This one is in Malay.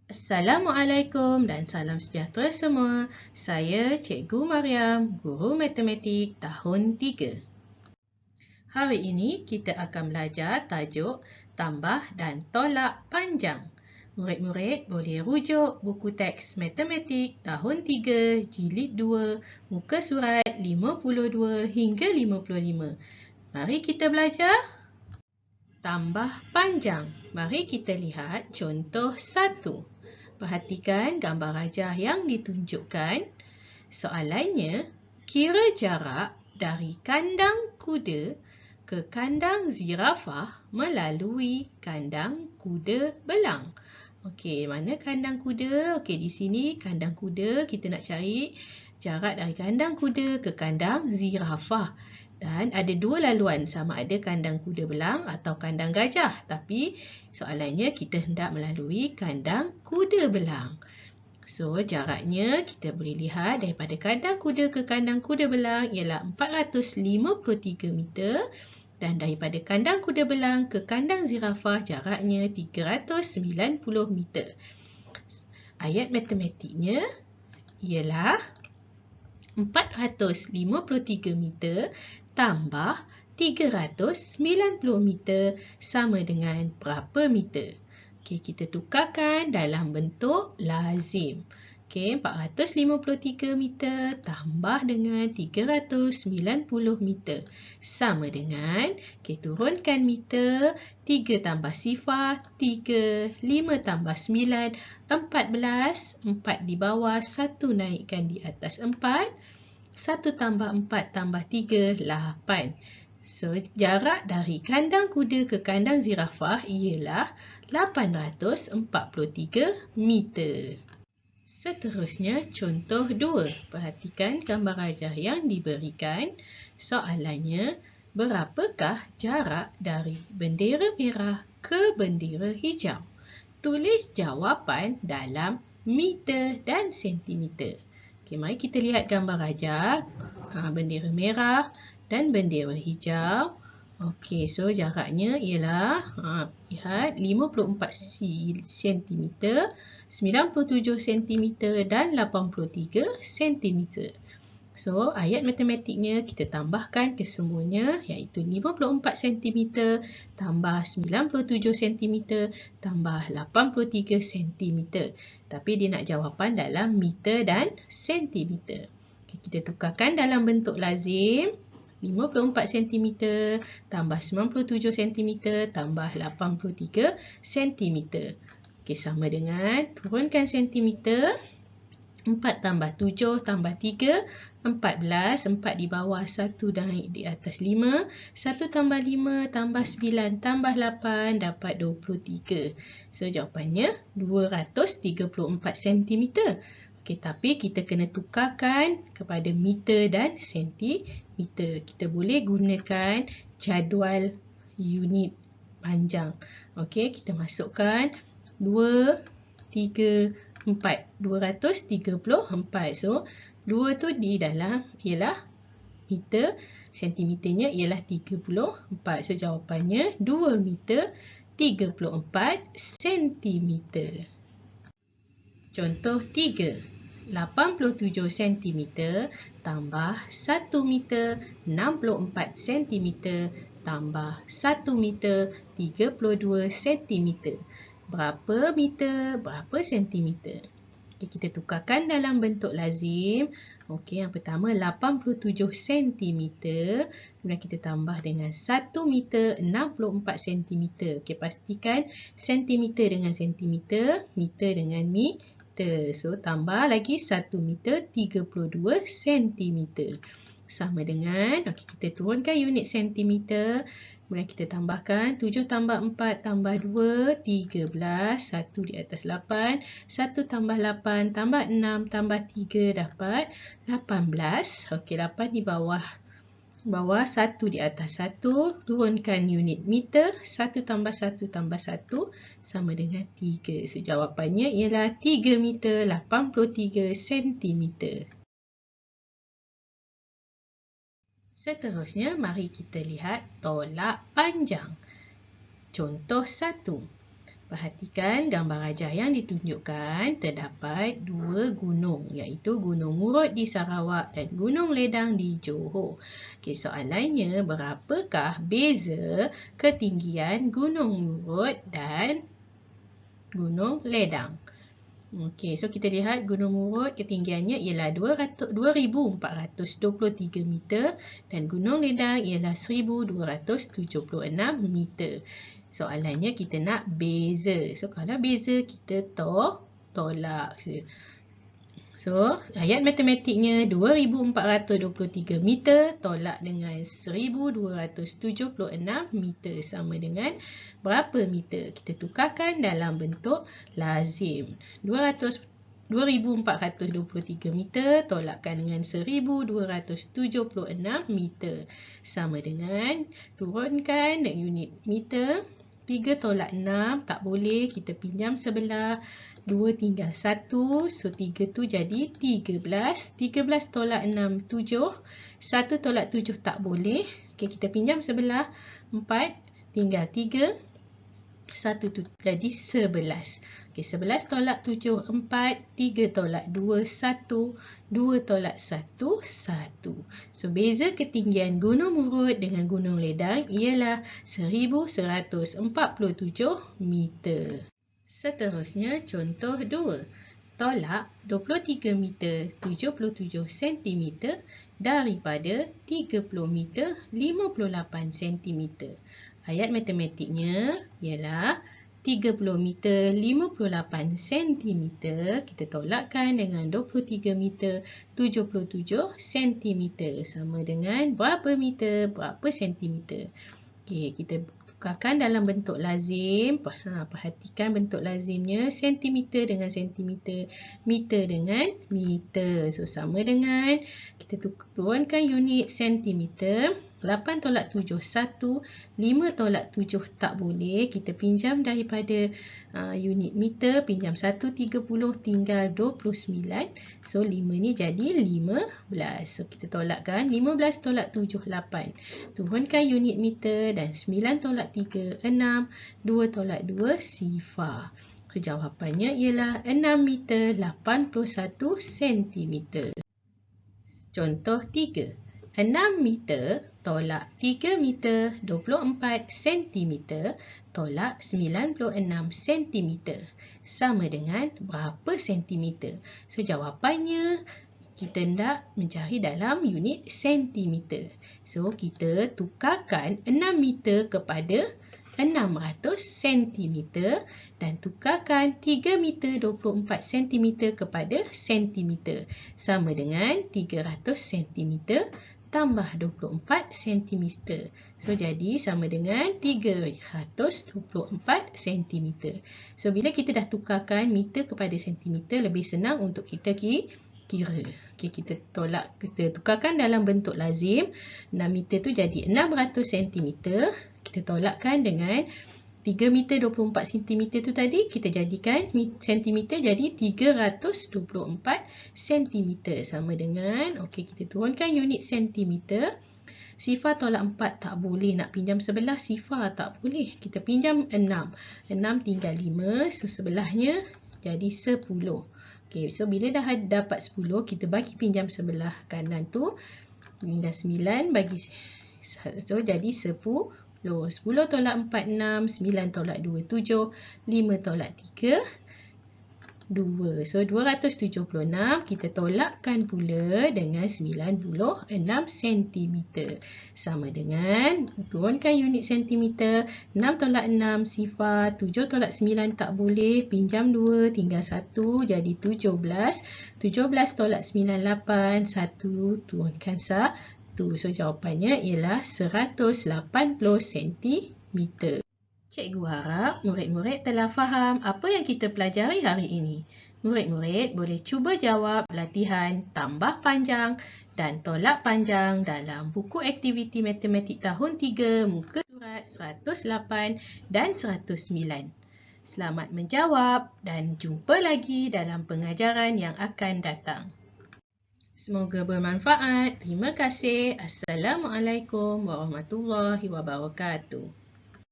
Assalamualaikum dan salam sejahtera semua. Saya Cikgu Mariam, Guru Matematik tahun 3. Hari ini kita akan belajar tajuk tambah dan tolak panjang. Murid-murid boleh rujuk buku teks Matematik tahun 3, jilid 2, muka surat 52 hingga 55. Mari kita belajar. Tambah panjang. Mari kita lihat contoh 1. Perhatikan gambar rajah yang ditunjukkan. Soalannya, kira jarak dari kandang kuda ke kandang zirafah melalui kandang kuda belang. Okey, mana kandang kuda? Okey, di sini kandang kuda kita nak cari jarak dari kandang kuda ke kandang zirafah. Dan ada dua laluan, sama ada kandang kuda belang atau kandang gajah. Tapi soalannya kita hendak melalui kandang kuda belang. So, jaraknya kita boleh lihat daripada kandang kuda ke kandang kuda belang ialah 453 meter. Dan daripada kandang kuda belang ke kandang zirafah jaraknya 390 meter. Ayat matematiknya ialah 453 meter tambah 390 meter sama dengan berapa meter? Okey, kita tukarkan dalam bentuk lazim. Okey, 453 meter tambah dengan 390 meter sama dengan, okey, turunkan meter, 3 tambah sifar, 3, 5 tambah 9, 14, 4 di bawah, 1 naikkan di atas 4, 1 tambah 4 tambah 3, 8. So, jarak dari kandang kuda ke kandang zirafah ialah 843 meter. Seterusnya, contoh 2. Perhatikan gambar rajah yang diberikan. Soalannya, berapakah jarak dari bendera merah ke bendera hijau? Tulis jawapan dalam meter dan sentimeter. Okey, mari kita lihat gambar rajah. Bendera merah dan bendera hijau. Okey, so jaraknya ialah lihat 54 cm, 97 cm dan 83 cm. So, ayat matematiknya kita tambahkan kesemuanya iaitu 54 cm tambah 97 cm tambah 83 cm. Tapi dia nak jawapan dalam meter dan sentimeter. Okay, kita tukarkan dalam bentuk lazim. 54 cm tambah 97 cm tambah 83 cm. Okay, sama dengan turunkan sentimeter. 4 tambah 7 tambah 3, 14, 4 di bawah, 1 naik di atas 5, 1 tambah 5 tambah 9 tambah 8 dapat 23. So, jawapannya 234 cm. Okey, tapi kita kena tukarkan kepada meter dan sentimeter. Kita boleh gunakan jadual unit panjang. Okey, kita masukkan 2, 3, 4. 234. So, 2 tu di dalam ialah meter, sentimeternya ialah 34. So, jawapannya 2 meter 34 sentimeter. Contoh 3. 87 cm tambah 1 meter 64 cm tambah 1 meter 32 cm. Berapa meter, berapa sentimeter? Okay, kita tukarkan dalam bentuk lazim. Okey, yang pertama 87 cm. Kemudian kita tambah dengan 1 meter 64 cm. Okey, pastikan sentimeter dengan sentimeter, meter dengan meter. So, tambah lagi 1 meter 32 cm. Sama dengan, okey, kita turunkan unit sentimeter. Kemudian kita tambahkan 7 tambah 4 tambah 2, 13, 1 di atas 8, 1 tambah 8 tambah 6 tambah 3 dapat 18. Okey, 8 di bawah, 1 di atas 1, turunkan unit meter, 1 tambah 1 tambah 1 sama dengan 3. So, jawapannya ialah 3 meter 83 cm. Seterusnya, mari kita lihat tolak panjang. Contoh 1. Perhatikan gambar rajah yang ditunjukkan, terdapat dua gunung, iaitu Gunung Murut di Sarawak dan Gunung Ledang di Johor. Okey, soalannya, berapakah beza ketinggian Gunung Murut dan Gunung Ledang? Okey, so kita lihat Gunung Murut ketinggiannya ialah 2,423 meter dan Gunung Ledang ialah 1,276 meter. Soalannya kita nak beza. So kalau beza kita tolak. So ayat matematiknya 2,423 meter tolak dengan 1,276 meter sama dengan berapa meter? Kita tukarkan dalam bentuk lazim. 2,423 meter tolakkan dengan 1,276 meter sama dengan, turunkan unit meter. 3 tolak 6 tak boleh, kita pinjam sebelah. 2 tinggal 1, so 3 tu jadi 13. 13 tolak 6, 7. 1 tolak 7 tak boleh. Okay, kita pinjam sebelah. 4 tinggal 3. 1 tu jadi 11. Okay, 11 tolak 7, 4. 3 tolak 2, 1. 2 tolak 1, 1. So, beza ketinggian Gunung Murut dengan Gunung Ledang ialah 1,147 meter. Seterusnya, contoh 2. Tolak 23 meter 77 cm daripada 30 meter 58 cm. Ayat matematiknya ialah 30 meter 58 cm kita tolakkan dengan 23 meter 77 cm sama dengan berapa meter, berapa sentimeter. Okey, kita tukarkan dalam bentuk lazim. Perhatikan bentuk lazimnya, sentimeter dengan sentimeter, meter dengan meter. So, sama dengan, kita turunkan unit sentimeter. 8 tolak 7, 1. 5 tolak 7 tak boleh. Kita pinjam daripada unit meter. Pinjam 1, 30, tinggal 29. So, 5 ni jadi 15. So, kita tolakkan. 15 tolak 7, 8. Turunkan unit meter dan 9 tolak 3, 6. 2 tolak 2, sifar. So, jawapannya ialah 6 meter 81 sentimeter. Contoh 3. 6 meter tolak 3 meter 24 cm tolak 96 cm sama dengan berapa sentimeter? So, jawapannya kita nak mencari dalam unit sentimeter. So, kita tukarkan 6 meter kepada 600 cm dan tukarkan 3 meter 24 cm kepada sentimeter sama dengan 300 cm tambah 24 cm. So, jadi sama dengan 324 cm. So, bila kita dah tukarkan meter kepada sentimeter, lebih senang untuk kita kira. Okay, kita tukarkan dalam bentuk lazim. 6 meter tu jadi 600 cm. Kita tolakkan dengan 3 meter 24 cm tu tadi, kita jadikan sentimeter jadi 324 cm sama dengan, okey, kita turunkan unit sentimeter. Sifar tolak 4 tak boleh, nak pinjam sebelah sifar tak boleh. Kita pinjam 6. 6 tinggal 5, so sebelahnya jadi 10. Okey, so bila dah dapat 10, kita bagi pinjam sebelah kanan tu. Dah 9 bagi, so jadi 10. 10 tolak 4, 6. 9 tolak 2, 7. 5 tolak 3, 2. So, 276 kita tolakkan pula dengan 96 cm. Sama dengan, turunkan unit sentimeter. 6 tolak 6, sifar. 7 tolak 9 tak boleh. Pinjam 2, tinggal 1. Jadi 17. 17 tolak 9, 8. 1, turunkan 1. So, jawapannya ialah 180 cm. Cikgu harap murid-murid telah faham apa yang kita pelajari hari ini. Murid-murid boleh cuba jawab latihan tambah panjang dan tolak panjang dalam buku aktiviti matematik tahun 3 muka surat 108 dan 109. Selamat menjawab dan jumpa lagi dalam pengajaran yang akan datang. Semoga bermanfaat. Terima kasih. Assalamualaikum warahmatullahi wabarakatuh.